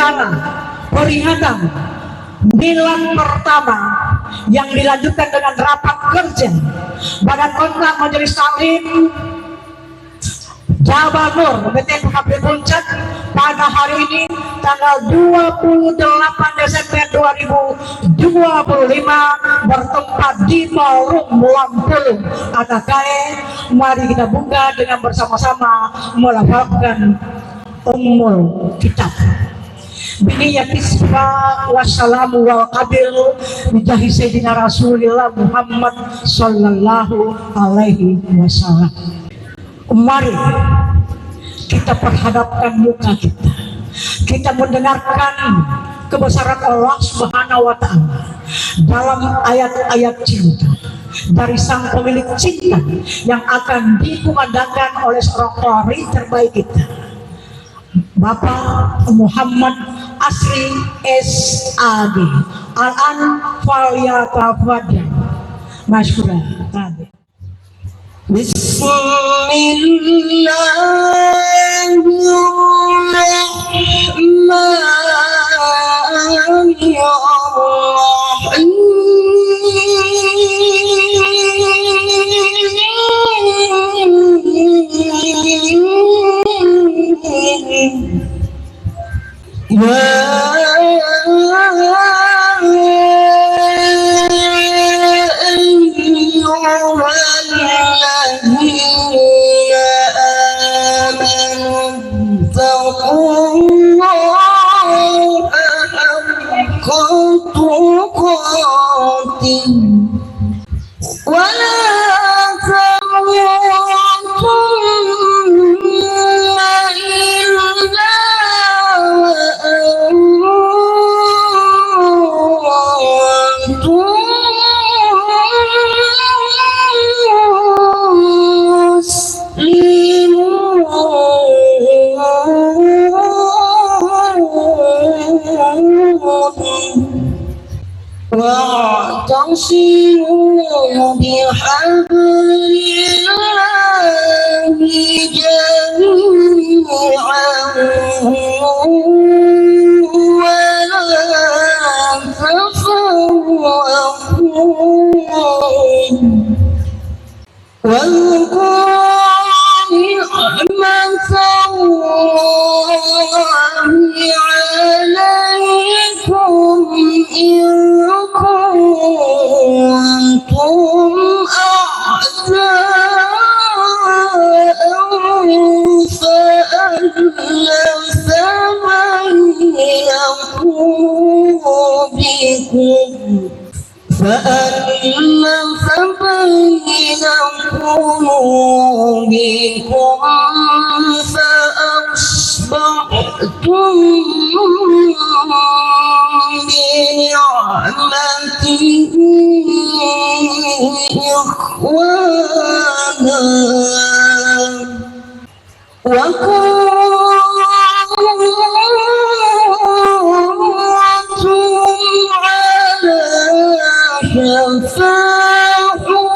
acara peringatan milad pertama yang dilanjutkan dengan rapat kerja Badan Kontrak Majelis Taklim Jabal Nur BTPKP Puncak pada hari ini tanggal 28 Desember 2025 bertempat di Ballroom Lampung Atakae. Mari kita buka dengan bersama-sama melafalkan Ummul Kitab. Biniya tisfa wassalamu wal qabil bijahi sayyidina Rasulillah Muhammad sallallahu alaihi wasallam. Mari kita perhadapkan muka kita. Kita mendengarkan kebesaran Allah Subhanahu wa Ta'ala dalam ayat-ayat cinta dari sang pemilik cinta yang akan dikumandangkan oleh seorang qari terbaik kita, Bapak Muhammad Asri SAD. Al-an falyatafadhal masykuran. واعتصموا بحبل الله جميعا ولا تفرقوا واذكروا نعمة الله عليكم إذ كنتم أعداء فألف بين قلوبكم فأصبحتم بنعمته إخوانا وكنتم على شفا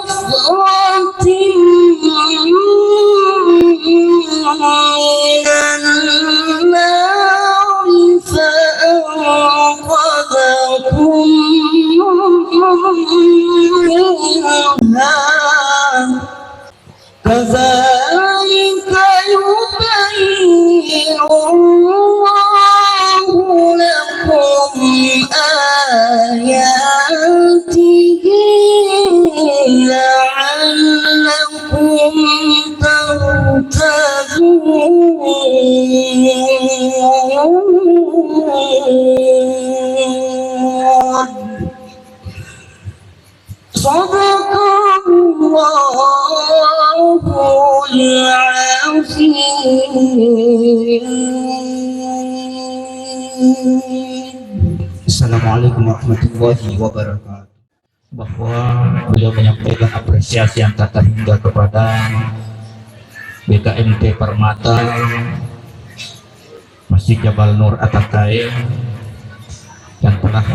حفرة من النار فأنقذكم منها كذلك يبين الله لكم آياته لعلكم تهتدون. صدق الله العظيم. Assalamualaikum warahmatullahi wabarakatuh. Bahwa beliau menyampaikan apresiasi yang tak terhingga kepada BKMT Permata Masjid Jabal Nur Atakae yang telah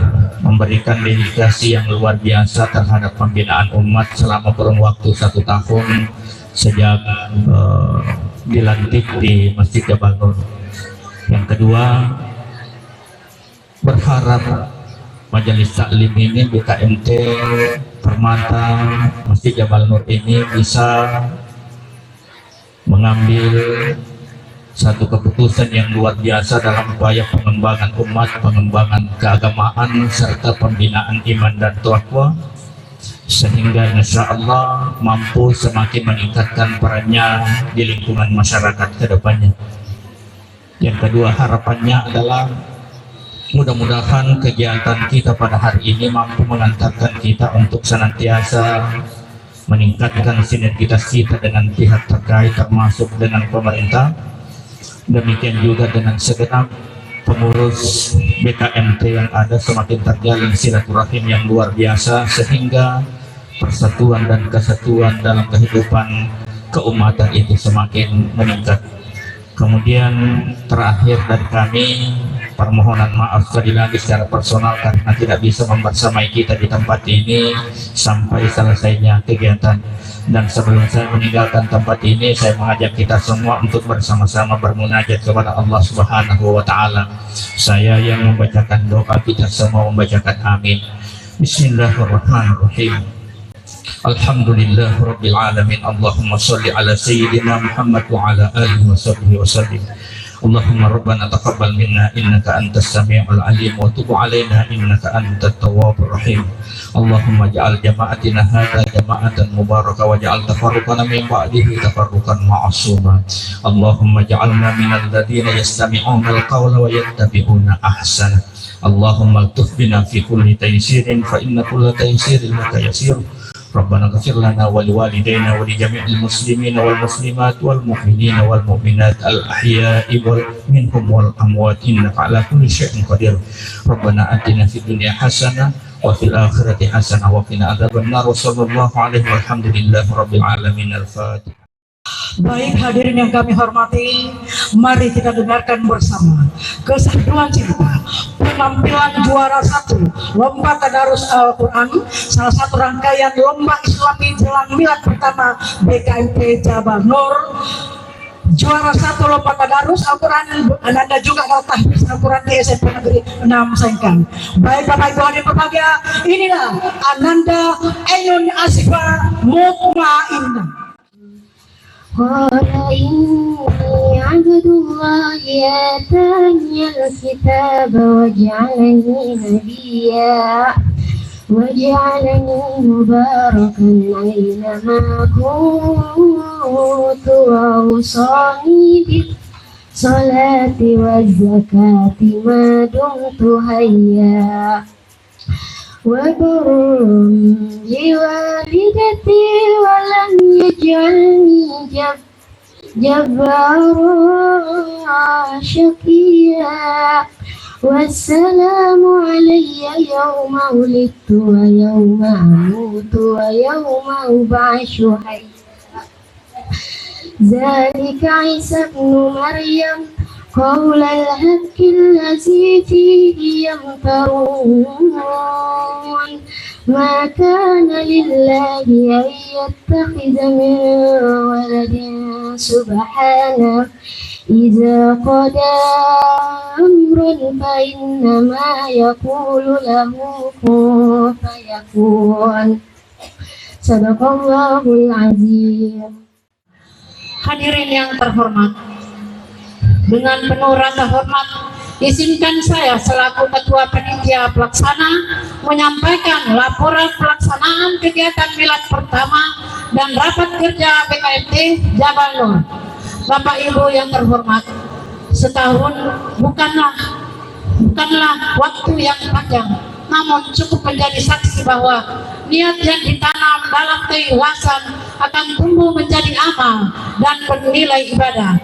memberikan dedikasi yang luar biasa terhadap pembinaan umat selama kurun waktu 1 tahun sejak dilantik di Masjid Jabal Nur. Yang kedua, berharap Majelis Taklim ini BKMT Permata Masjid Jabal Nur ini bisa mengambil satu keputusan yang luar biasa dalam upaya pengembangan umat, pengembangan keagamaan, serta pembinaan iman dan taqwa, sehingga insya Allah mampu semakin meningkatkan perannya di lingkungan masyarakat ke depannya. Yang kedua, harapannya adalah mudah-mudahan kegiatan kita pada hari ini mampu mengantarkan kita untuk senantiasa meningkatkan sinergitas kita dengan pihak terkait, termasuk dengan pemerintah. Demikian juga dengan segenap pengurus BKMT yang ada, semakin terjalin silaturahim yang luar biasa, sehingga persatuan dan kesatuan dalam kehidupan keumatan itu semakin meningkat. Kemudian terakhir dari kami, permohonan maaf sekali lagi secara personal karena tidak bisa membersamai kita di tempat ini sampai selesainya kegiatan. Dan sebelum saya meninggalkan tempat ini, saya mengajak kita semua untuk bersama-sama bermunajat kepada Allah Subhanahu wa Ta'ala. Saya yang membacakan doa, kita semua membacakan amin. Bismillahirrahmanirrahim. Alhamdulillah Rabbil Alamin. Allahumma salli ala Sayyidina Muhammad wa ala alihi wa sahbihi wa sallim. Allahumma Rabbana taqabbal minna innaka antas sami'ul alim wa tub alaina innaka antat tawwabur rahim. Allahumma ja'al jama'atina hadha jama'atan mubarakah wa ja'al tafarruqana min ba'dihi tafarruqan ma'asuma. Allahumma ja'alna minal ladina yastami'una al-qawla wa yattabi'una ahsana. Allahumma altuf bina fi kulli taysirin fa inna kulla taysirin laka yasir. Rabbana ghfir lana wa liwalidayna wa li jami'il muslimina wal muslimat wal mu'minina wal mu'minat al ahya'i wal minhum wal amwat innaka ala kulli syai'in qadir. Rabbana atina fid dunya hasanah wa fil akhirati hasanah wa qina adzabannar. Wa sallallahu alaihi walhamdulillahi rabbil alamin. Al-Fatihah. Baik hadirin yang kami hormati, mari kita dengarkan bersama keseruan cinta penampilan juara 1 lomba tadarus Al-Quran, salah satu rangkaian lomba Islami jelang milad pertama BKMT Jabal Nur. Juara 1 lomba tadarus Al-Quran, Anda juga kalau tahfiz Al-Quran di SMP Negeri 6 Sengkang. Baik Bapak Ibu hadirin berbahagia, inilah Ananda Ainun Asifah Mutmainnah. قال إني عبد الله آتاني الكتاب وجعلني نبيا وجعلني مباركا أينما كنت وأوصاني بالصلاة والزكاة ما دمت حيا وبرا بوالدتي ولم يجعلني جبارا شقيا والسلام علي يوم ولدت ويوم أموت ويوم أبعث حيا ذلك عيسى ابن مريم قول الحق الذي فيه يمترون ما كان لله أن يتخذ من ولد سبحانه إذا قضى أمرا فإنما يقول له كن فيكون. صدق الله العظيم. Hadirin yang terhormat, dengan penuh rasa hormat, izinkan saya selaku Ketua Panitia Pelaksana menyampaikan laporan pelaksanaan kegiatan milad pertama dan rapat kerja BKMT Jabal Nur. Bapak Ibu yang terhormat, setahun bukanlah waktu yang panjang, namun cukup menjadi saksi bahwa niat yang ditanam dalam keikhlasan akan tumbuh menjadi amal dan bernilai ibadah.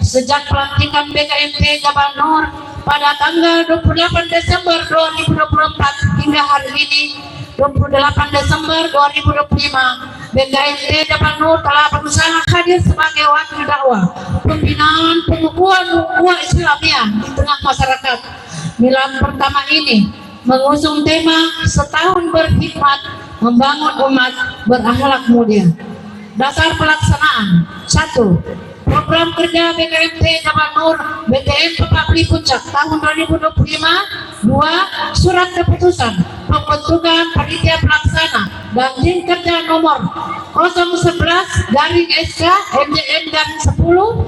Sejak pelantikan BKMT Jabal Nur pada tanggal 28 Desember 2024 hingga hari ini 28 Desember 2025, BKMT Jabal Nur telah berusaha hadir sebagai wakil dakwah pembinaan pengukuhan ukhuwah Islamiyah di tengah masyarakat. Milad pertama ini mengusung tema setahun berkhidmat membangun umat berakhlak mulia. Dasar pelaksanaan: 1. Program kerja BKMT Jabal Nur BTN Pepabli Puncak tahun 2025 2. Surat keputusan pembentukan panitia pelaksana dan tim kerja nomor 011 garing SK MJN garing 10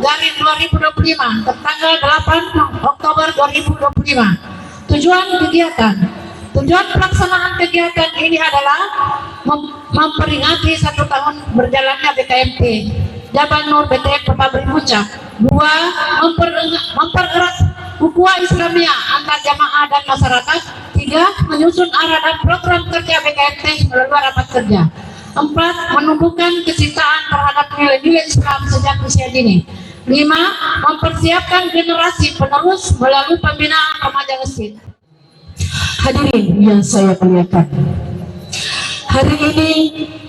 garing 2025 tertanggal 8 Oktober 2025. Tujuan pelaksanaan kegiatan ini adalah memperingati 1 tahun berjalannya BKMP Jabal Nur BTN Pabrik Puncak. 2. Mempererat ukhuwah Islamiyah antar jamaah dan masyarakat. 3. Menyusun arah dan program kerja BKMP melalui rapat kerja. 4. Menumbuhkan kecintaan terhadap nilai-nilai Islam sejak usia dini. 5. Mempersiapkan generasi penerus melalui pembinaan remaja masjid. Hadirin yang saya muliakan, hari ini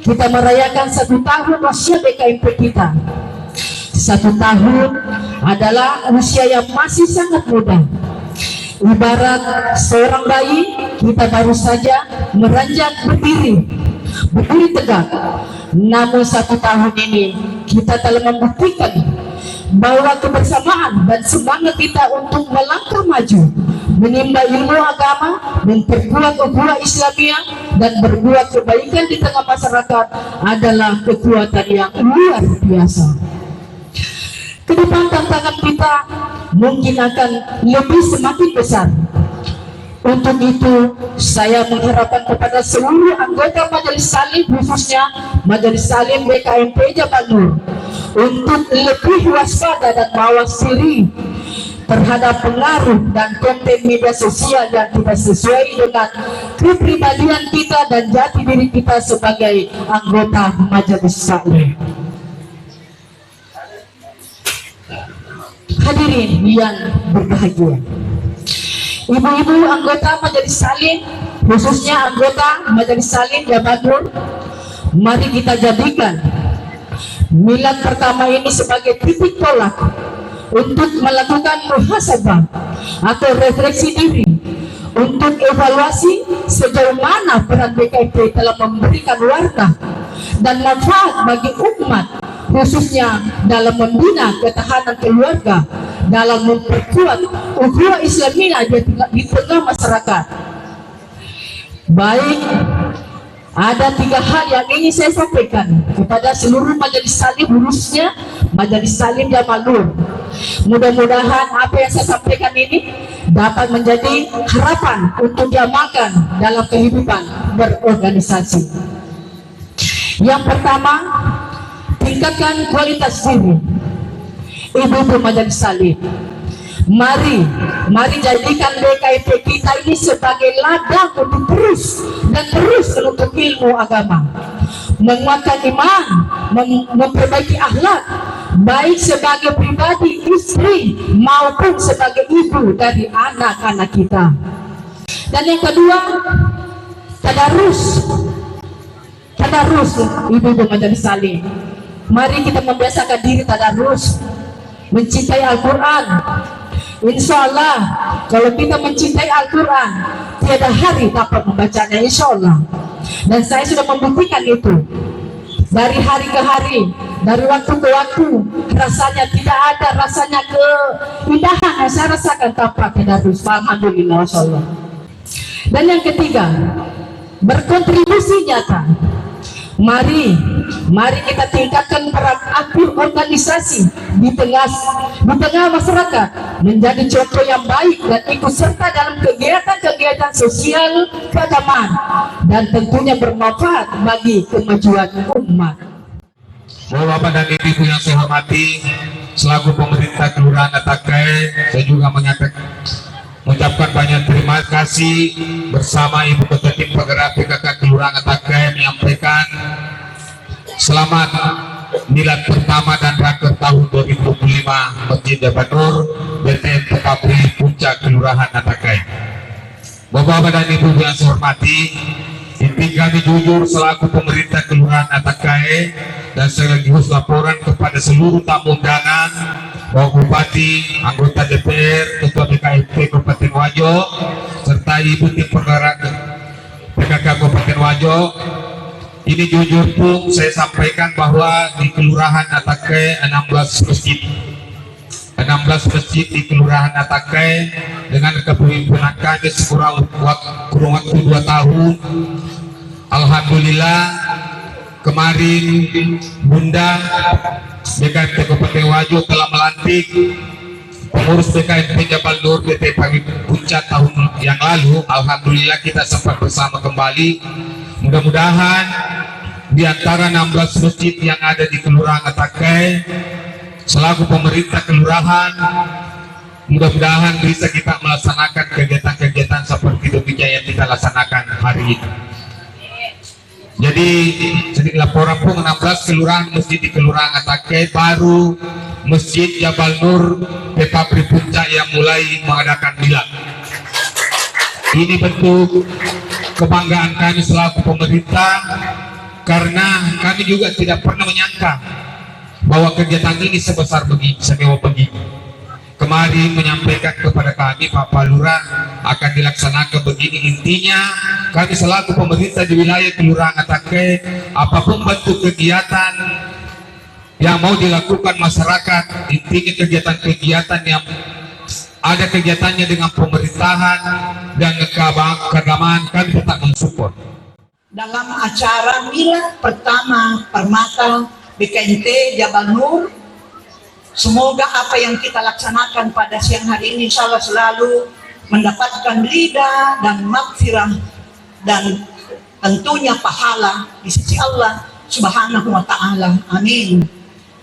kita merayakan 1 tahun usia BKMP kita. 1 tahun adalah usia yang masih sangat muda. Ibarat seorang bayi, kita baru saja meranjak berdiri tegak. Namun 1 tahun ini kita telah membuktikan bahwa kebersamaan dan semangat kita untuk melangkah maju, menimba ilmu agama, memperkuat ukhuwah Islamiyah dan berbuat kebaikan di tengah masyarakat adalah kekuatan yang luar biasa. Kedepan tantangan kita mungkin akan lebih semakin besar. Untuk itu saya mengharapkan kepada seluruh anggota Majelis Salim, khususnya Majelis Salim BKMP Jabal Nur, untuk lebih waspada dan mawas diri terhadap pengaruh dan konten media sosial yang tidak sesuai dengan kepribadian kita dan jati diri kita sebagai anggota Majelis Salim. Hadirin yang berbahagia, ibu-ibu anggota Majelis Salim, khususnya anggota Majelis Salim Jabal Nur, mari kita jadikan milad pertama ini sebagai titik tolak untuk melakukan muhasabah atau refleksi diri, untuk evaluasi sejauh mana peran BKMP telah memberikan warna dan manfaat bagi umat, khususnya dalam membina ketahanan keluarga, dalam memperkuat ukhuwah Islamiyah di tengah masyarakat. Baik, ada 3 hal yang ingin saya sampaikan kepada seluruh Majelis Salim, khususnya Majelis Salim Jabal Nur. Mudah-mudahan apa yang saya sampaikan ini dapat menjadi harapan untuk diamalkan dalam kehidupan berorganisasi. Yang pertama, tingkatkan kualitas diri. Ibu-ibu Majelis Salim, mari jadikan BKMP kita ini sebagai ladang untuk terus menuntut ilmu agama, menguatkan iman, memperbaiki akhlak, baik sebagai pribadi, istri, maupun sebagai ibu dari anak-anak kita. Dan yang kedua, tadarus ibu-ibu Majelis Salim. Mari kita membiasakan diri tadarus, mencintai Al-Quran. Insya Allah kalau kita mencintai Al-Quran, tiada hari dapat membacanya, insya Allah. Dan saya sudah membuktikan itu dari hari ke hari, dari waktu ke waktu. Rasanya tidak ada rasanya keindahan yang saya rasakan tanpa tadarus. Alhamdulillah, insya Allah. Dan yang ketiga, berkontribusi nyata. Mari kita tingkatkan peran aktif organisasi di tengah masyarakat, menjadi contoh yang baik dan ikut serta dalam kegiatan-kegiatan sosial keagamaan dan tentunya bermanfaat bagi kemajuan umat. Bapak dan Ibu yang saya hormati, selaku pemerintah Kelurahan Atakai, saya juga mengucapkan banyak terima kasih bersama Ibu Ketua Tim Penggerak PKK Kelurahan Atakai menyampaikan selamat milad pertama dan raker tahun 2025 Masjid Jabal Nur BTN Pabrik Puncak Kelurahan Atakai. Bapak dan Ibu yang saya hormati, inti kami jujur selaku pemerintah Kelurahan Atakai dan sekaligus laporan kepada seluruh tamu undangan, Bapak Bupati, anggota DPR, Ketua BKMP Kabupaten Wajo, serta Ibu Tim Penggerak PKK Kabupaten Wajo. Ini jujur pun saya sampaikan bahwa di Kelurahan Atakai 16 masjid. 16 masjid di Kelurahan Atakai dengan kepemimpinan kami kurang waktu 2 tahun. Alhamdulillah kemarin Bunda BKMT Kabupaten Wajo telah melantik pengurus BKMT Jabal Nur PT Pagi Puncak tahun yang lalu. Alhamdulillah kita sempat bersama kembali. Mudah-mudahan di antara 16 masjid yang ada di Kelurahan Atakai, selaku pemerintah kelurahan, mudah-mudahan bisa kita melaksanakan kegiatan-kegiatan seperti demikian yang kita laksanakan hari ini. Jadi sedikit laporan pun 16 kelurahan masjid di Kelurahan Atakai, baru Masjid Jabal Nur Pepabri Puncak yang mulai mengadakan milad. Ini bentuk kebanggaan kami selaku pemerintah, karena kami juga tidak pernah menyangka bahwa kegiatan ini sebesar begini, semewah begini. Kemarin menyampaikan kepada kami Pak Lurah akan dilaksanakan begini. Intinya kami selaku pemerintah di wilayah Kelurahan Atakai, apapun bentuk kegiatan yang mau dilakukan masyarakat, intinya kegiatan-kegiatan yang ada kegiatannya dengan pemerintahan dan keagamaan, kami tetap mensupport. Dalam acara milad pertama Permata BKMT Jabal Nur, semoga apa yang kita laksanakan pada siang hari ini insya Allah selalu mendapatkan ridha dan maghfirah dan tentunya pahala di sisi Allah Subhanahu wa Ta'ala. Amin.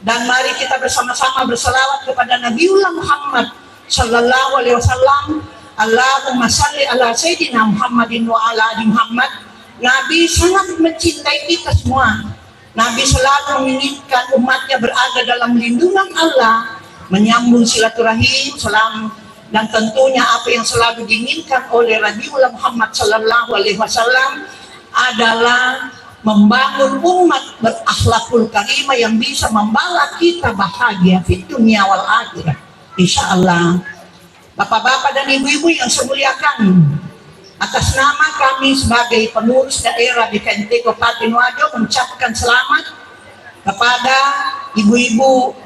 Dan mari kita bersama-sama berselawat kepada Nabiullah Muhammad Sallallahu Alaihi Wasallam. Allahumma salli ala Sayyidina Muhammadin wa ala ali Muhammad. Nabi sangat mencintai kita semua. Nabi selalu menginginkan umatnya berada dalam lindungan Allah, menyambung silaturahim, salam, dan tentunya apa yang selalu diinginkan oleh Nabiullah Muhammad Sallallahu Alaihi Wasallam adalah membangun umat berakhlakul karimah yang bisa membawa kita bahagia di dunia wal akhirah. Insya Allah. Bapak-bapak dan ibu-ibu yang saya muliakan, atas nama kami sebagai pengurus daerah di BKMT Kabupaten Wajo mengucapkan selamat kepada ibu-ibu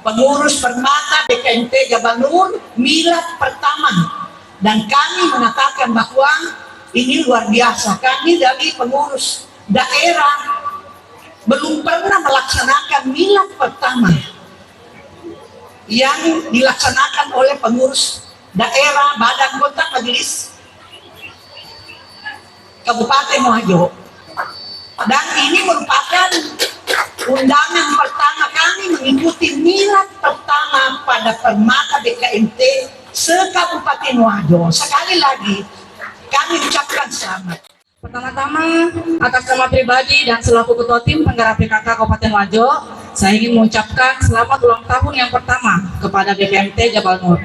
pengurus Permata BKMT Jabal Nur milad pertama, dan kami mengatakan bahwa ini luar biasa. Kami dari pengurus daerah belum pernah melaksanakan milad pertama yang dilaksanakan oleh pengurus daerah Badan Kota Majelis Kabupaten Wajo, dan ini merupakan undangan pertama kami mengikuti milad pertama pada Permata BKMT se-Kabupaten Wajo. Sekali lagi kami ucapkan selamat. Pertama-tama, atas nama pribadi dan selaku Ketua Tim Penggerak PKK Kabupaten Wajo, saya ingin mengucapkan selamat ulang tahun yang pertama kepada BKMT Jabal Nur.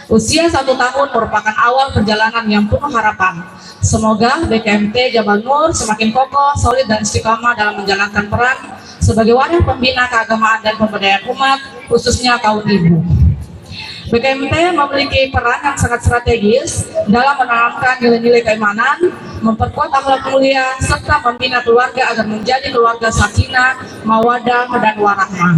Usia 1 tahun merupakan awal perjalanan yang penuh harapan. Semoga BKMT Jabal Nur semakin kokoh, solid, dan istiqamah dalam menjalankan peran sebagai wadah pembina keagamaan dan pemberdayaan umat, khususnya kaum ibu. BKMT memiliki peran yang sangat strategis dalam menanamkan nilai-nilai keimanan, memperkuat akhlak mulia, serta membina keluarga agar menjadi keluarga sakinah, mawadah, dan warahmah.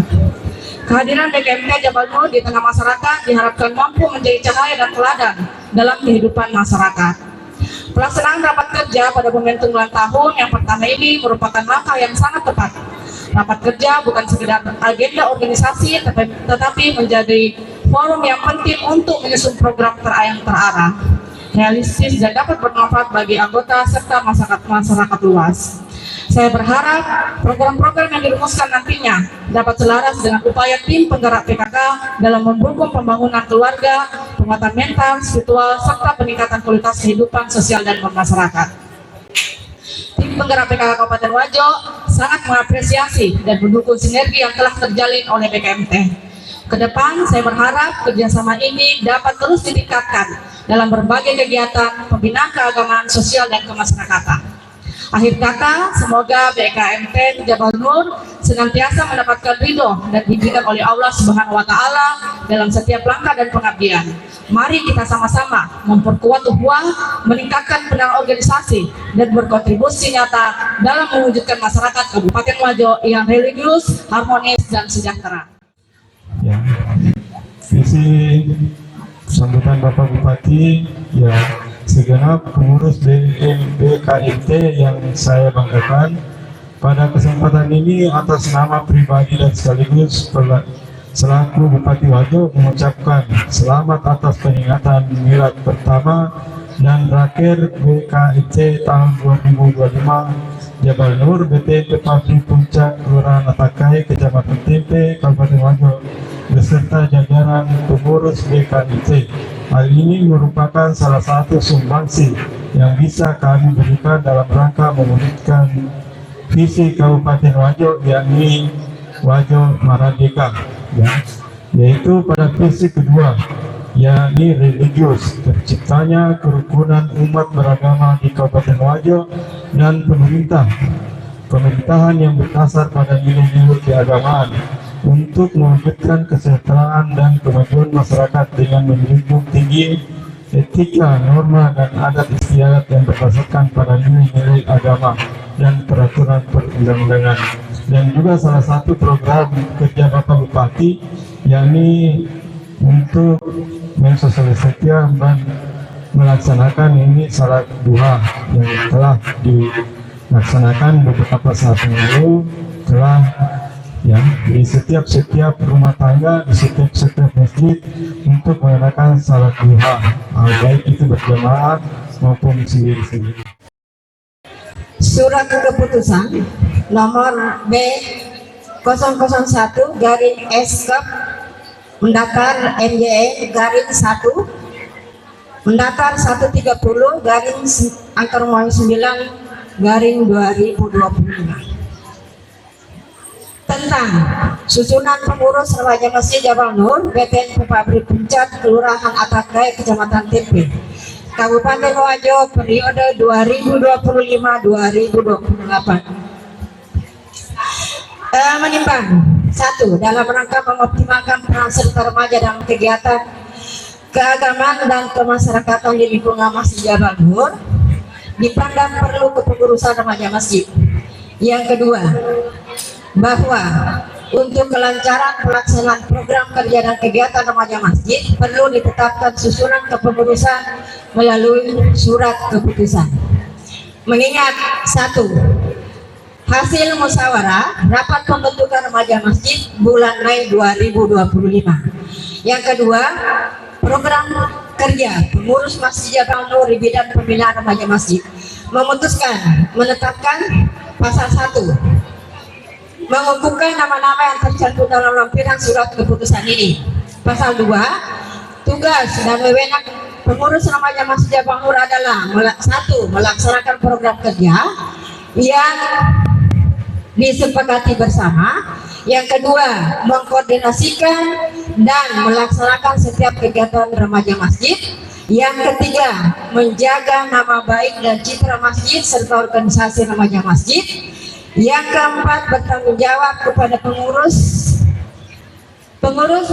Kehadiran BKMT Jabal Nur di tengah masyarakat diharapkan mampu menjadi cahaya dan teladan dalam kehidupan masyarakat. Pelaksanaan rapat kerja pada momentum ulang tahun yang pertama ini merupakan langkah yang sangat tepat. Rapat kerja bukan sekedar agenda organisasi, tetapi menjadi forum yang penting untuk menyusun program yang terarah, realistis, dan dapat bermanfaat bagi anggota serta masyarakat luas. Saya berharap program-program yang dirumuskan nantinya dapat selaras dengan upaya tim penggerak PKK dalam mendukung pembangunan keluarga, penguatan mental, spiritual, serta peningkatan kualitas kehidupan sosial dan bermasyarakat. Tim penggerak PKK Kabupaten Wajo sangat mengapresiasi dan mendukung sinergi yang telah terjalin oleh BKMT. Kedepan, saya berharap kerjasama ini dapat terus ditingkatkan dalam berbagai kegiatan pembinaan keagamaan, sosial, dan kemasyarakatan. Akhir kata, semoga BKMT Jabal Nur senantiasa mendapatkan ridho dan bimbingan oleh Allah Subhanahu wa Ta'ala dalam setiap langkah dan pengabdian. Mari kita sama-sama memperkuat ukhuwah, meningkatkan pendanaan organisasi, dan berkontribusi nyata dalam mewujudkan masyarakat Kabupaten Wajo yang religius, harmonis, dan sejahtera. Ya, visi sambutan Bapak Bupati, ya segenap pengurus BKIT yang saya banggakan pada kesempatan ini atas nama pribadi dan sekaligus selaku Bupati Wajo mengucapkan selamat atas peringatan milad pertama dan terakhir BKIT tahun 2025 Jabal Nur BTP Pabrik Puncak Kelurahan Atakai Kecamatan Tempe Kabupaten Wajo beserta jajaran pengurus BKIT. Hal ini merupakan salah satu sumbangsi yang bisa kami berikan dalam rangka mewujudkan visi Kabupaten Wajo, yakni Wajo Merdeka, ya, yaitu pada visi kedua, yakni religius, terciptanya kerukunan umat beragama di Kabupaten Wajo dan pemerintahan yang berdasar pada nilai-nilai keagamaan untuk mewujudkan kesejahteraan dan kemajuan masyarakat dengan menjunjung tinggi etika, norma, dan adat istiadat yang berdasarkan pada nilai-nilai agama dan peraturan perundang-undangan. Dan juga salah satu program kerja Bapak Bupati yakni untuk mensosialisasikan dan melaksanakan ini salat duha yang telah dilaksanakan beberapa saat yang lalu, telah ya di setiap rumah tangga, di setiap masjid untuk mengadakan salat duha, baik itu berjamaah maupun sendiri-sendiri. Surat keputusan nomor B001 garing Eskap Mendakar MJE garing 1 Mendakar 130 garing angka nomor 9 garing 2025 tentang susunan pengurus remaja Masjid Jabal Nur BTN Pabrik Puncak Kelurahan Atakai Kecamatan Tempe Kabupaten Wajo periode 2025-2028. Menimbang 1. Dalam rangka mengoptimalkan peran serta remaja dalam kegiatan keagamaan dan kemasyarakatan di lingkungan Masjid Jabal Nur, dipandang perlu kepengurusan remaja masjid. Yang kedua, bahwa untuk kelancaran pelaksanaan program kerja dan kegiatan remaja masjid perlu ditetapkan susunan kepengurusan melalui surat keputusan. Mengingat 1. Hasil musyawarah rapat pembentukan remaja masjid bulan Mei 2025. Yang kedua, program kerja pengurus Masjid Jabal Nur di bidang pembinaan remaja masjid memutuskan menetapkan pasal 1 mengukuhkan nama-nama yang tercantum dalam lampiran surat keputusan ini. Pasal 2, tugas dan wewenang pengurus remaja Masjid Jabal Nur adalah 1. Melaksanakan program kerja yang disepakati bersama. Yang kedua, mengkoordinasikan dan melaksanakan setiap kegiatan remaja masjid. Yang ketiga, menjaga nama baik dan citra masjid serta organisasi remaja masjid. Yang keempat, bertanggung jawab kepada pengurus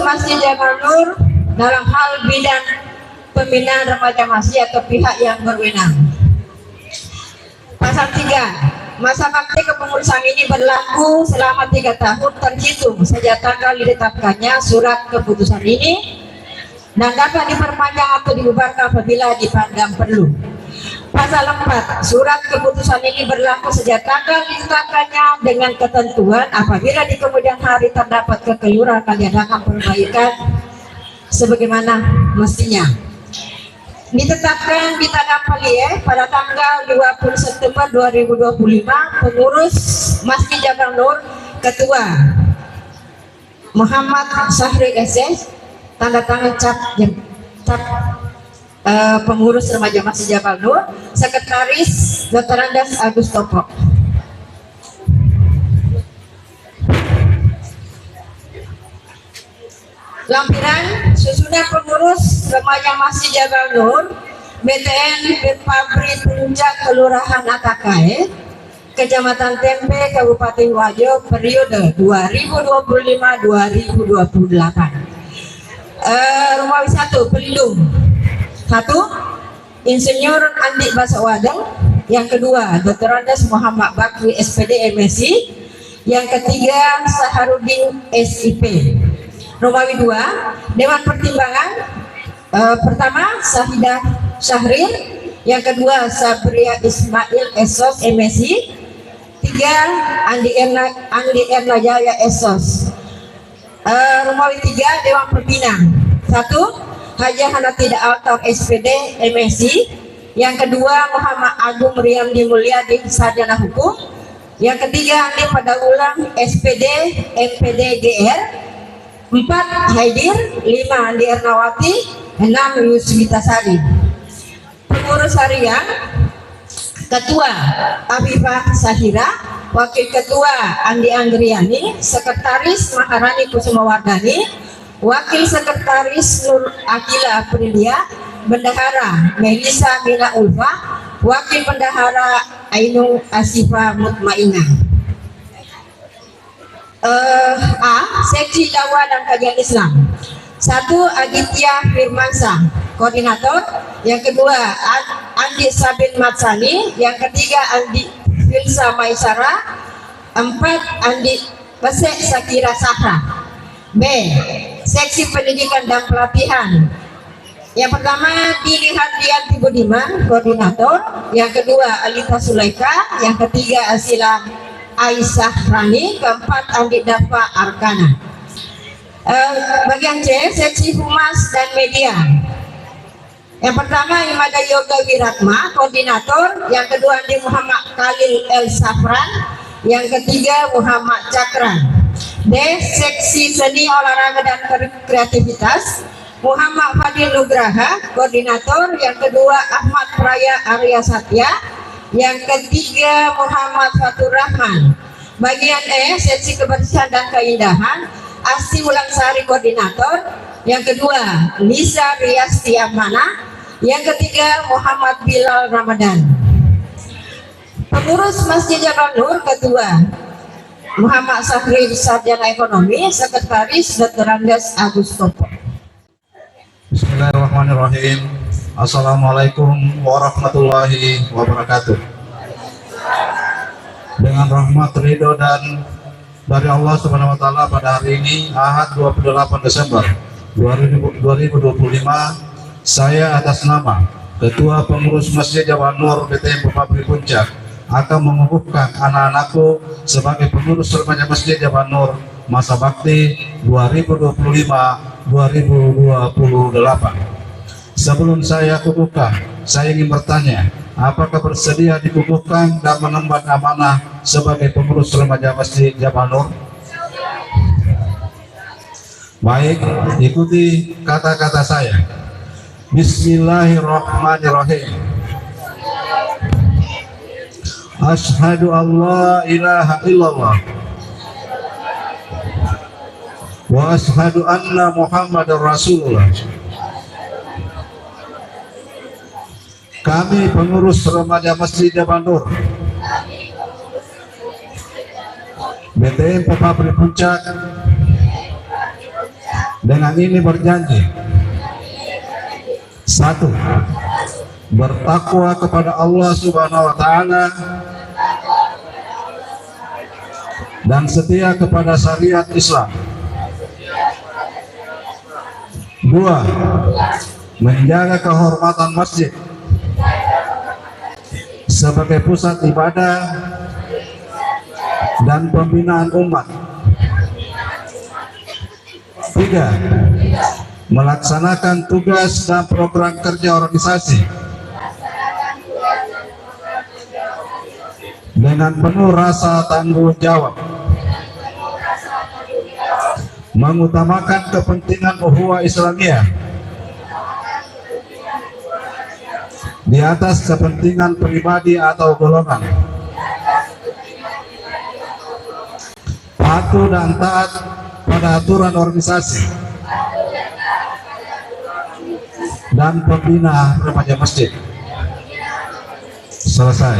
Masjid Jabal Nur dalam hal bidang pembinaan remaja masjid atau pihak yang berwenang. Pasal 3, masa bakti kepengurusan ini berlaku selama 3 tahun terhitung sejak tanggal ditetapkannya surat keputusan ini dan dapat diperpanjang atau dibubarkan apabila dipandang perlu. Pasal 4, surat keputusan ini berlaku sejak tanggal ditetapkannya dengan ketentuan apabila di kemudian hari terdapat kekeliruan akan diadakan perbaikan sebagaimana mestinya. Ditetapkan di Tanah Palie pada tanggal 20 September 2025 pengurus Masjid Jabal Nur Ketua Muhammad Syahri SS, tanda tangan cap pengurus remaja Masjid Jabal Nur, Sekretaris Dr. Andas Agus Topo. Lampiran susunan pengurus remaja Masjid Jabal Nur BTN Pabrik Puncak Kelurahan Atakai Kecamatan Tempe Kabupaten Wajo periode 2025-2028. Romawi 1, pelindung 1. Insinyur Andi Basawadeng. Yang kedua, Dr. Andas Muhammad Bakri SPD MSI. Yang ketiga, Saharudin SIP. Romawi 2, Dewan Pertimbangan pertama Syahidah Syahrir, yang kedua Sabria Ismail Esos MSI, 3 Andi Erna Jaya Esos. Romawi 3, Dewan Pembina 1 Haja Hanatida Altar SPD MSI, yang kedua Muhammad Agung Riyandi Mulyadi Sarjana Hukum, yang ketiga Andi Padaulang SPD MPD GR, 4 Haidir, 5 Andi Ernawati, 6 Yuswita Sari. Pengurus harian Ketua Afifah Sahira, Wakil Ketua Andi Anggriani, Sekretaris Maharani Kusumawardani, Wakil Sekretaris Nur Akila Aprilia, Bendahara Melisa Mila Ulfa, Wakil Bendahara Ainung Asifa Mutmainah. A. Seksi Dakwah dan Kajian Islam 1 Aditya Firmansyah, Koordinator, yang kedua Andi Sabin Matsani, yang ketiga Andi Filsa Maisara, 4 Andi Pesek Sakira Sahra. B. Seksi Pendidikan dan Pelatihan, yang pertama Dini Hadrianti Budiman, Koordinator, yang kedua Alita Sulaika, yang ketiga Asila Aisyah Rani, keempat Andi Dafa Arkana. Bagian C, Seksi Humas dan Media, yang pertama Imada Yoga Wiratma, Koordinator, yang kedua Andi Muhammad Khalil El Safran, yang ketiga Muhammad Cakran. D. Seksi Seni Olahraga dan Kreativitas, Muhammad Fadil Nugraha, Koordinator, yang kedua Ahmad Praya Arya Satya, yang ketiga Muhammad Fatur Rahman. Bagian E, Seksi Kebersihan dan Keindahan, Asti Wulangsari, Koordinator, yang kedua Lisa Riasti Amana, yang ketiga Muhammad Bilal Ramadan. Pengurus Masjid Jabal Nur, Ketua Muhammad Sahri Sarjana Ekonomi, Sekretaris Dr. Andes Agus Topo. Bismillahirrahmanirrahim. Assalamualaikum warahmatullahi wabarakatuh. Dengan rahmat, ridho dan dari Allah Subhanahu wa taala, pada hari ini Ahad 28 Desember 2025, saya atas nama Ketua Pengurus Masjid Jabal Nur BTM Pabrik Puncak akan mengukuhkan anak-anakku sebagai pengurus remaja Masjid Jabal Nur masa bakti 2025-2028. Sebelum saya kukuhkan, saya ingin bertanya, apakah bersedia dikukuhkan dan mengemban amanah sebagai pengurus remaja Masjid Jabal Nur? Baik, ikuti kata-kata saya. Bismillahirrahmanirrahim. Asyhadu an la ilaha illallah wa asyhadu anna Muhammadar Rasulullah. Kami pengurus remaja Masjid Jabal Nur BTM Pabrik Puncak dengan ini berjanji: 1. Bertakwa kepada Allah Subhanahu wa taala dan setia kepada syariat Islam. 2. Menjaga kehormatan masjid sebagai pusat ibadah dan pembinaan umat. 3. Melaksanakan tugas dan program kerja organisasi dengan penuh rasa tanggung jawab, mengutamakan kepentingan ukhuwah Islamiyah di atas kepentingan pribadi atau golongan, patuh dan taat pada aturan organisasi dan pembina remaja masjid. Selesai.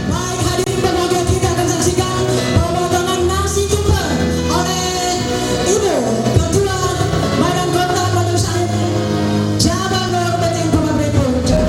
Baik, hadirin berbahagia, kita akan saksikan pemotongan nasi tumpeng oleh Ibu Ketua Badan Kota Penulisan Jabal Nur BTM Pabrik Puncak.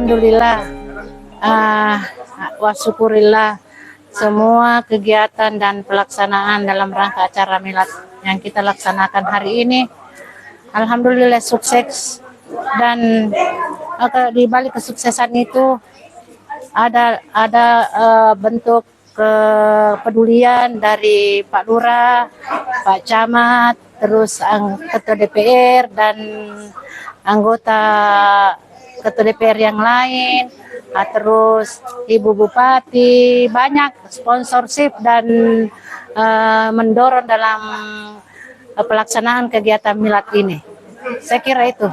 Alhamdulillah, wa syukurillah, semua kegiatan dan pelaksanaan dalam rangka acara milad yang kita laksanakan hari ini alhamdulillah sukses. Dan di balik kesuksesan itu ada bentuk kepedulian dari Pak Lurah, Pak Camat, terus Ketua DPR dan anggota Ketua DPR yang lain, terus Ibu Bupati, banyak sponsorship dan mendorong dalam pelaksanaan kegiatan milad ini. Saya kira itu.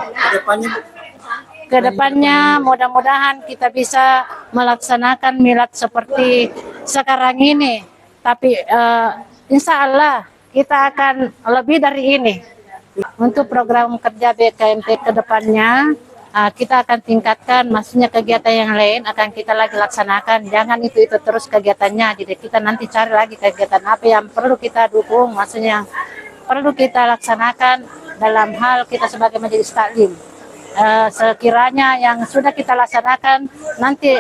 Kedepannya mudah-mudahan kita bisa melaksanakan milad seperti sekarang ini. Tapi insya Allah kita akan lebih dari ini. Untuk program kerja BKMT kedepannya, kita akan tingkatkan, maksudnya kegiatan yang lain akan kita lagi laksanakan. Jangan itu terus kegiatannya. Jadi kita nanti cari lagi kegiatan apa yang perlu kita dukung, maksudnya yang perlu kita laksanakan dalam hal kita sebagai majelis taklim. sekiranya yang sudah kita laksanakan nanti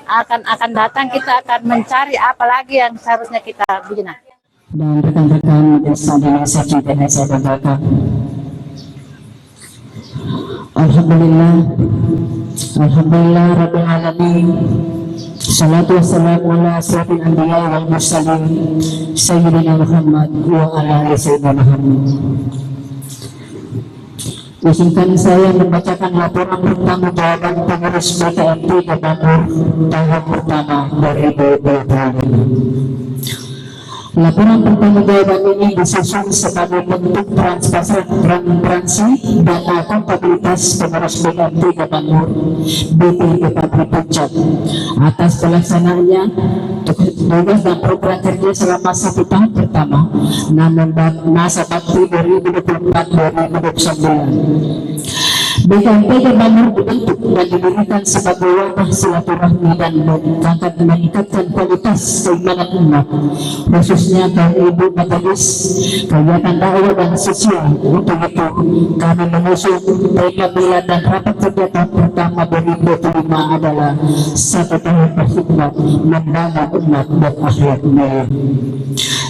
akan datang, kita akan mencari apa lagi yang seharusnya kita bina. Dan rekan-rekan Indonesia juga saya banggakan. Alhamdulillah Rabbil Alamin. Salatu wassalamu ala asrafil anbiya wal mursalin Sayyidina Muhammad wa ala ali Sayyidina Muhammad. Izinkan saya membacakan laporan pertanggungjawaban pengurus BKMP Gubernur tahun pertama 2020. Laporan pertanggungjawaban ini disusun sebagai bentuk transparansi dan akuntabilitas pengurus BKMP Gubernur BPGP Puncak atas pelaksanaannya tugas dan program kerja selama 1 tahun pertama namun masa bakti 2024-2029. BKMP Gubernur dibentuk dan didirikan sebagai wadah silaturahmi dan meningkatkan kualitas keimanan umat, khususnya kaum ibu majelis, kegiatan dakwah dan sosial. Untuk itu, kami mengusung tema bulan dan rapat kerja tahun pertama 2025 adalah 1 tahun berkhidmat membangun umat berakhlak mulia.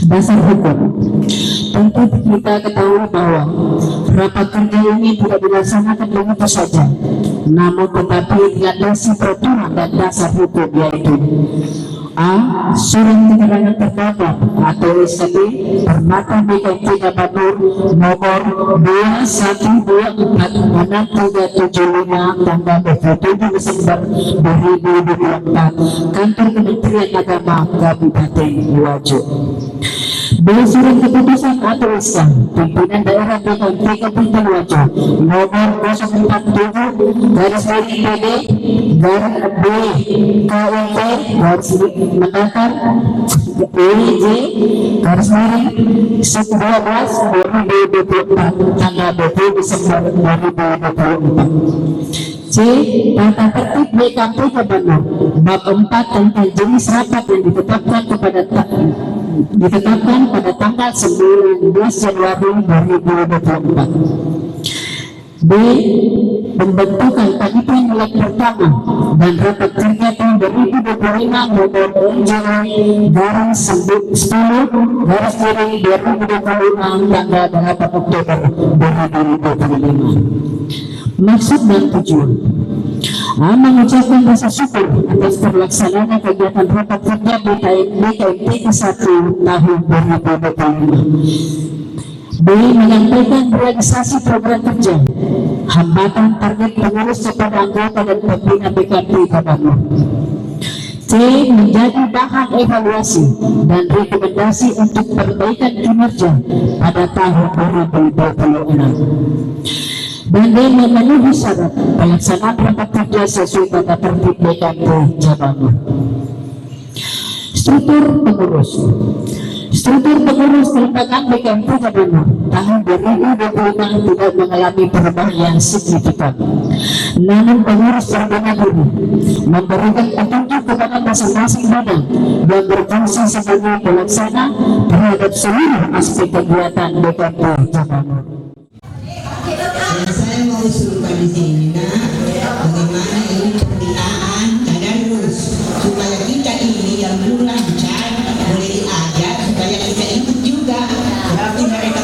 Dasar hukum. Tentu kita ketahui bahwa rapat kerja ini tidak dilaksanakan begitu saja, namun tetapi dilandasi peraturan dan dasar hukum, yaitu A. Surat keterangan terdakwa atau SKT Permata BKMP Gubernur nomor 2124675 tanggal 27 Desember 2024, Kantor Kementerian Agama Kabupaten Wajo. B. Surat keputusan atau SK Pimpinan Daerah BKMP Kabupaten Wajo nomor 047-B-B-KUP-Mendakar EJ-12 2024 tanggal 20 Desember 2024. C. Tata tertib BKMP Gubernur bab 4 tentang jenis rapat yang ditetapkan pada tanggal 19 Januari 2024. B. Pembentukan panitia mulai pertama dan rapat kerja tahun 2025 nomor NJ-10/2025 tanggal 8 Oktober 2025. Maksud dan tujuan. Mengucapkan rasa syukur atas terlaksananya kegiatan rapat kerja BKMP ke-1 tahun 2025. B. Menyampaikan realisasi program kerja, hambatan target pengurus kepada anggota dan pembina BKMP Gubernur. C. Menjadi bahan evaluasi dan rekomendasi untuk perbaikan kinerja pada tahun 2026. Dan D. Memenuhi syarat pelaksanaan rapat kerja sesuai tata tertib BKMP Gubernur. Struktur pengurus. Struktur pengurus kelembagaan BKMP Gubernur tahun 2025 tidak mengalami perubahan yang signifikan. Namun pengurus berbeda diri memberikan petunjuk kepada masing-masing badan yang berfungsi sebagai pelaksana terhadap seluruh aspek kegiatan BKMP Gubernur. Saya mau usulkan di sini, bagaimana ini pembinaan tadarus supaya kita ini yang belum lancar boleh diajar supaya kita ikut juga berarti mereka.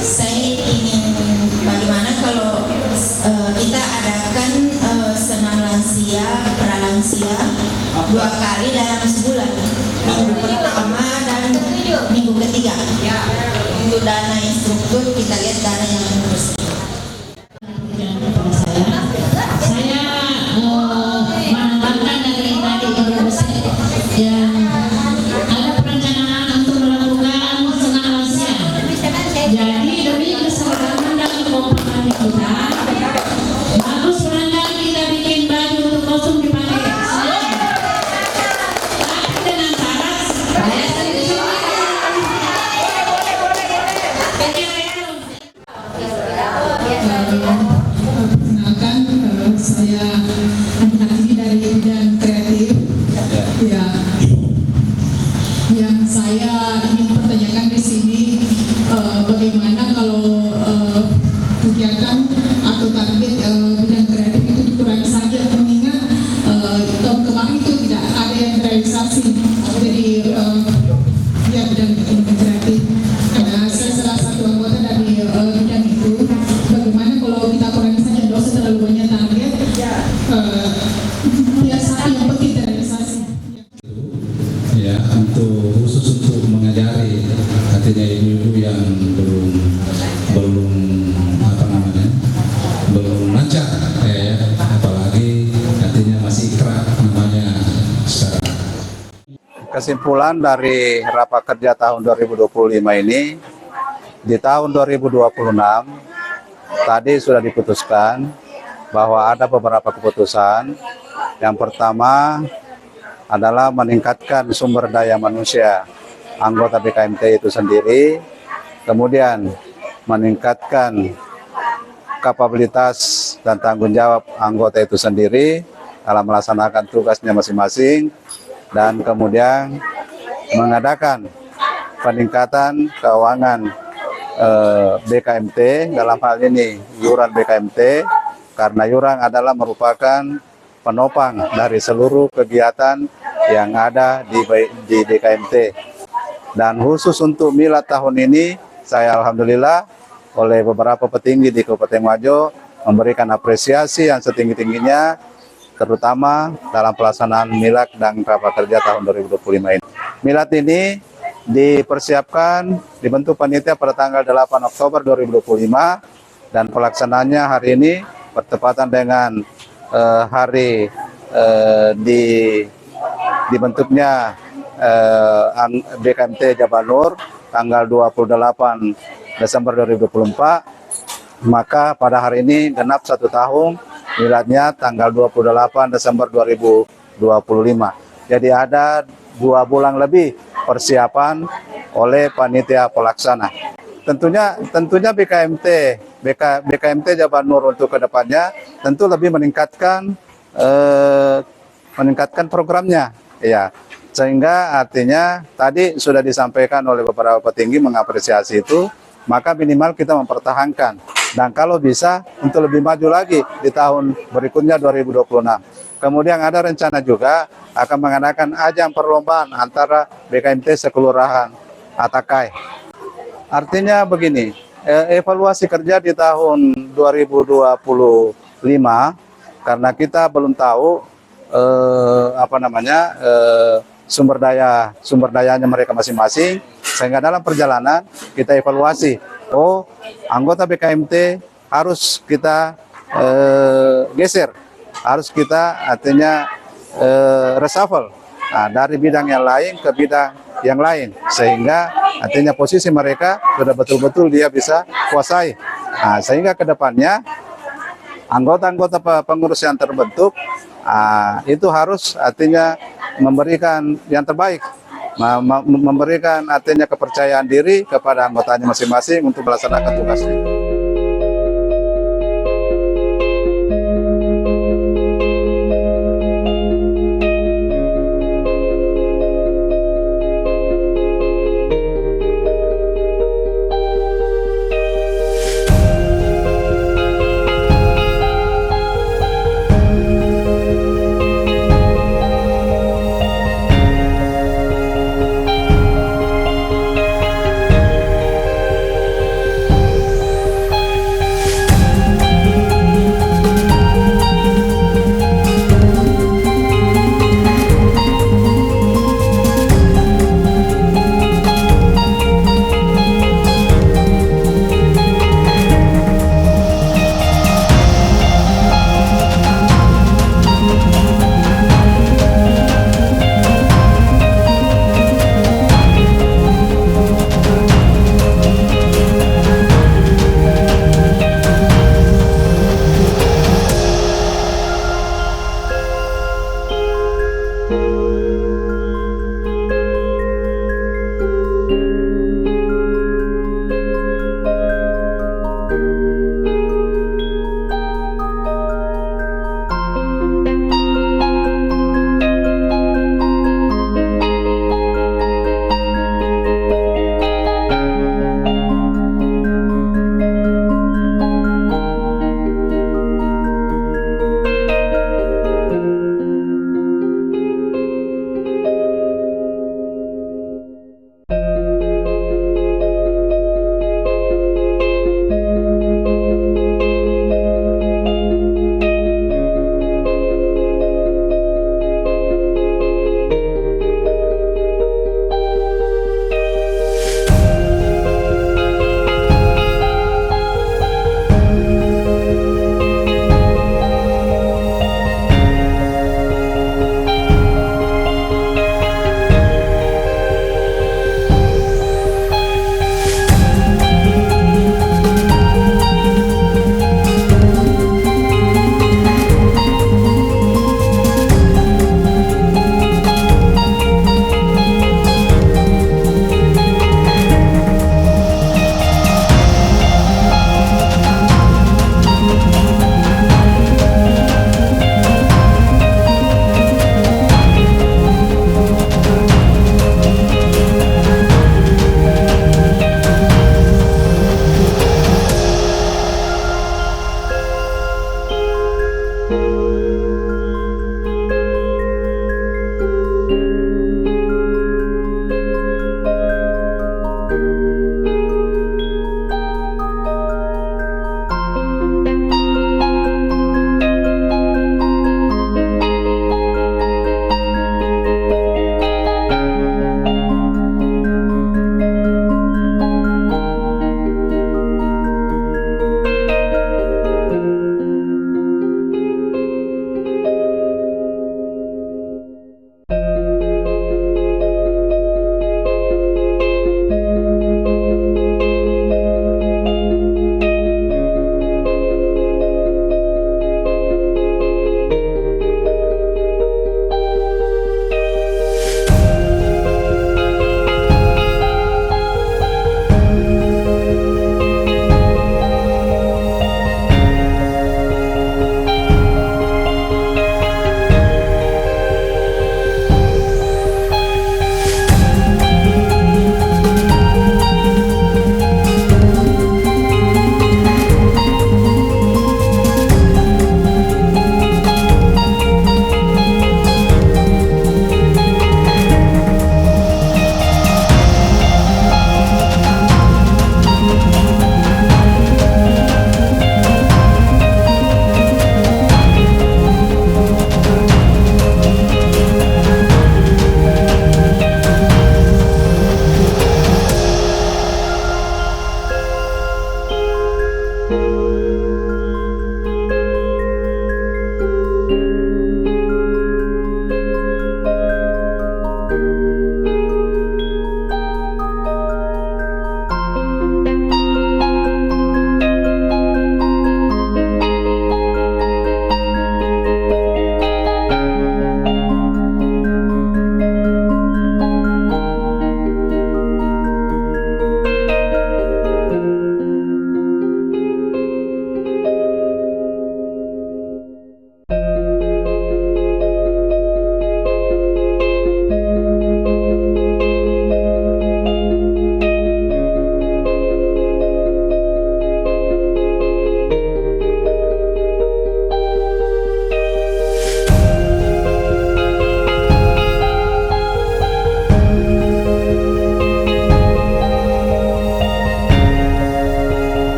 Saya ingin bagaimana kalau kita adakan senam lansia, pralansia 2 kali dalam sebulan, minggu pertama dan minggu ketiga. Untuk dana instruktur kita lihat dana yang terus. Saya menambahkan dari tadi yang ada perencanaan untuk melakukan senam lansia. Jadi demi keselamatan dan kekompakan kita, bagus barangkali kita bikin baju untuk kostum dipakai. Tapi dengan syarat saya sendiri. Perkenalkan, saya Andi dari bidang kreatif. Ya, yang saya ingin pertanyakan di sini, bagaimana kalau menyiasati yang penting realisasi. Ya, khusus untuk mengajari artinya ibu-ibu yang belum lancar ya, apalagi artinya masih ikrah namanya sekarang. Kesimpulan dari rapat kerja tahun 2025 ini, di tahun 2026 tadi sudah diputuskan bahwa ada beberapa keputusan. Yang pertama adalah meningkatkan sumber daya manusia anggota BKMT itu sendiri, kemudian meningkatkan kapabilitas dan tanggung jawab anggota itu sendiri dalam melaksanakan tugasnya masing-masing, dan kemudian mengadakan peningkatan keuangan BKMT, dalam hal ini iuran BKMT, karena iuran adalah merupakan penopang dari seluruh kegiatan yang ada di BKMT. Dan khusus untuk milad tahun ini, saya alhamdulillah oleh beberapa petinggi di Kabupaten Wajo memberikan apresiasi yang setinggi-tingginya, terutama dalam pelaksanaan milad dan rapat kerja tahun 2025 ini. Milad ini dipersiapkan, dibentuk panitia pada tanggal 8 Oktober 2025, dan pelaksanaannya hari ini bertepatan dengan hari dibentuknya BKMT Jabal Nur tanggal 28 Desember 2024, maka pada hari ini genap 1 tahun miladnya tanggal 28 Desember 2025. Jadi ada 2 bulan lebih persiapan oleh panitia pelaksana. Tentunya BKMT Jabal Nur untuk kedepannya tentu lebih meningkatkan programnya, ya. Sehingga artinya tadi sudah disampaikan oleh beberapa petinggi mengapresiasi itu, maka minimal kita mempertahankan, dan kalau bisa untuk lebih maju lagi di tahun berikutnya 2026. Kemudian ada rencana juga akan mengadakan ajang perlombaan antara BKMT sekelurahan Atakai. Artinya begini, evaluasi kerja di tahun 2025, karena kita belum tahu sumber dayanya mereka masing-masing, sehingga dalam perjalanan kita evaluasi, anggota BKMT harus kita geser, harus kita artinya reshuffle dari bidang yang lain ke bidang yang lain, sehingga artinya posisi mereka sudah betul-betul dia bisa kuasai. Sehingga kedepannya anggota-anggota pengurus yang terbentuk itu harus artinya memberikan yang terbaik, memberikan artinya kepercayaan diri kepada anggotanya masing-masing untuk melaksanakan tugasnya. Thank